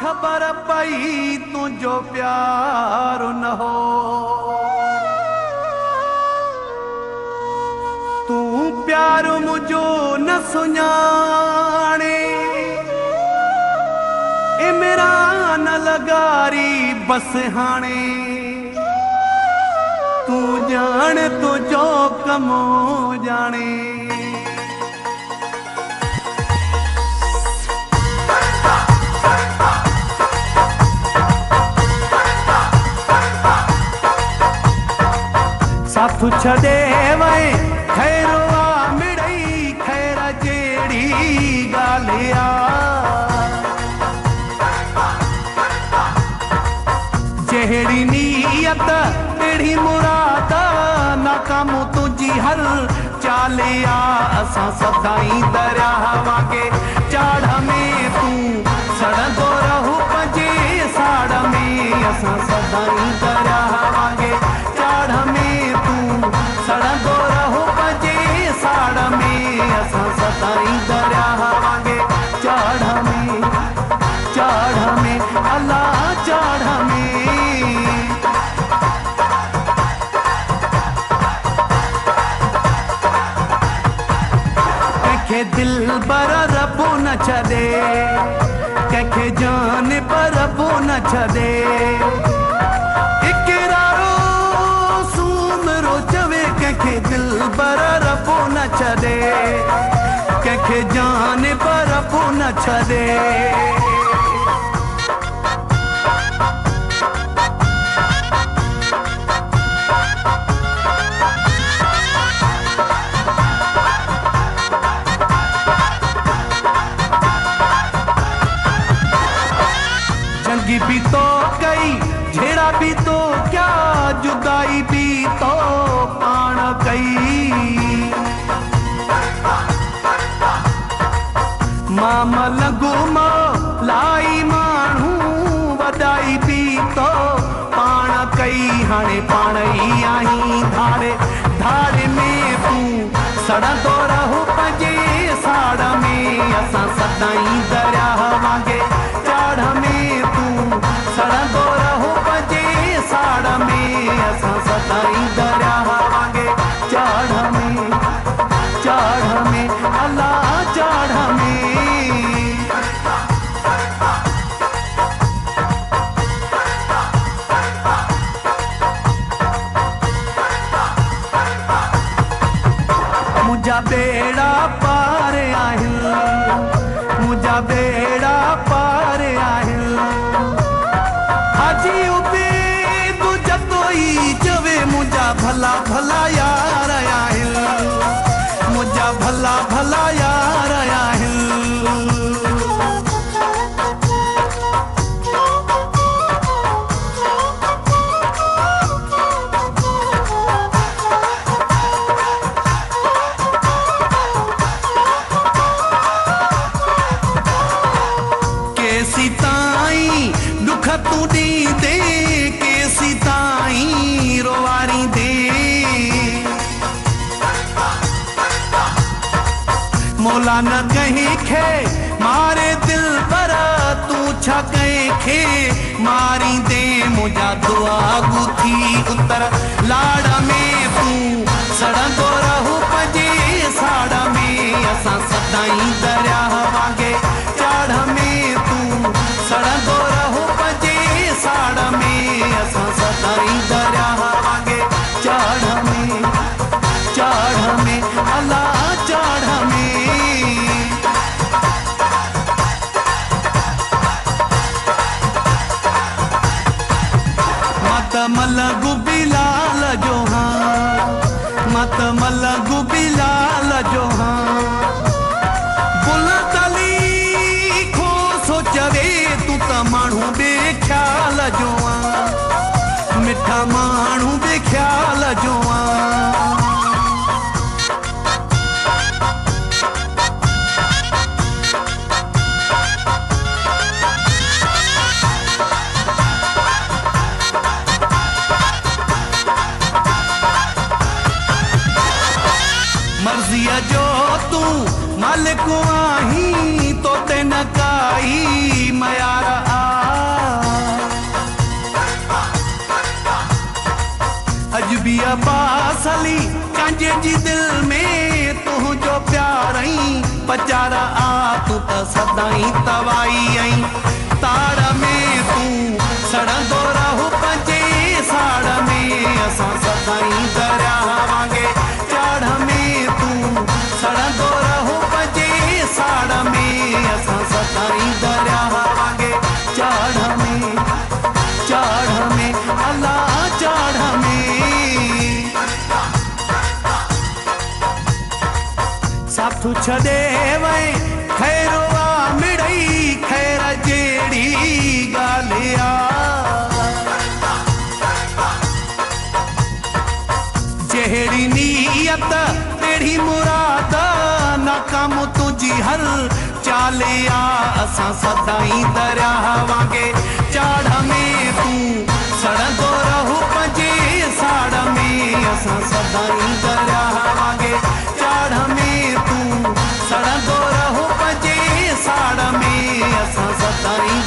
खबर पई तुझो प्यार न हो, तू प्यार मुझो न सुञाणे, ए मेरा न लगारी बस हाणे, तू जान तुझो कमो जाने। साथू छड़े वए खैरवा मिड़ई खैर जेड़ी गालिया, जेड़ी नीयत तेड़ी मुराद नाकाम तुझी हर चालिया। असा सदाई दरिया वागे चाड़ में तू सड़ंदो रहू पंजे साड़ में, असा सदाई दरिया वागे चाड़ में तू सड़ंदो रहू पंजे साड़ में, असा सदाई दरिया वागे चाड़ में अल्लाह चाड़ में। के दिल पर रबो न छदे, के जान पर रबो न छदे, इकरारो सूमरो चवे के दिल पर रबो न छदे, के जान पर रबो न छदे। जंगी भी तो कई झेड़ा भी तो क्या, जुदाई भी तो पाण कई, मामल गुमो लाई मानू वदाई भी तो पाण कई, हाणे पाण ही आई धाड़े धाड़े में तू सड़ंदो रहू पंजे साड़ में, असा सदाई दरिया वागे चाड़ में तू सड़ंदो रहू पंजे साड़ में, असा सदाई दरिया वागे चाड़ में अल्लाह चाड़ में। मुझा बेड़ा पार आहिल, मुझा बेड़ा पार आहिल, हाजी उबे तू जतोई चवे मुझा भला भला यार आहिल, मुझा भला भला यार आहिल। दुख तू दी दे केसी ताई रोवारी दे, मौला न कहीं खे मारे दिल पर तू छा कहीं खे मारी दे, मुझा दुआ गुथी उतर लाड़ में तू सड़ंदो रहू पंजे साड़ में, असा सदाई दरिया वागे चाड़ में तू सड़ंदो रहू पंजे साड़ में, असा सदाई दरिया वागे चाड़ में अल्लाह चाड़ में। मत मलगु बिलाल जो हाँ, मत मलगु बिलाल जो हाँ, बुलतली खो सोचवे तू त माण्हू बेख्याल जो हाँ, मिठा माण्हू बेख्याल जो हाँ। मर्जिया जो तू मालिक आही तो ते न काई मयार आ तसली कंहिंजे जी दिल में तुंहिंजो प्यार आई पचारा आ तू त सदाई तवाई आई ताड़ में तू सड़ंदो रहू पंहिंजे साड़ में असां सदाई दरिया वांगे चाड़ में तू सड़ंदो रहू पंहिंजे साड़ में असां सदाई दरिया वांगे चाड़ में अल्लाह चाड़ में साथू छॾे वई खैरो आ मिड़ई खैर जहिड़ी ॻाल्हि जहिड़ी नीयत तहिड़ी मुराद नाकाम तुंहिंजी हर चाले आ असां सदाई दरिया वांगे चाड़ में तू सड़ंदो रहू पंहिंजे साड़ में असां सदाई दरिया वांगे चाड़ में तू सड़ंदो रहू पंहिंजे साड़ में असां सदाई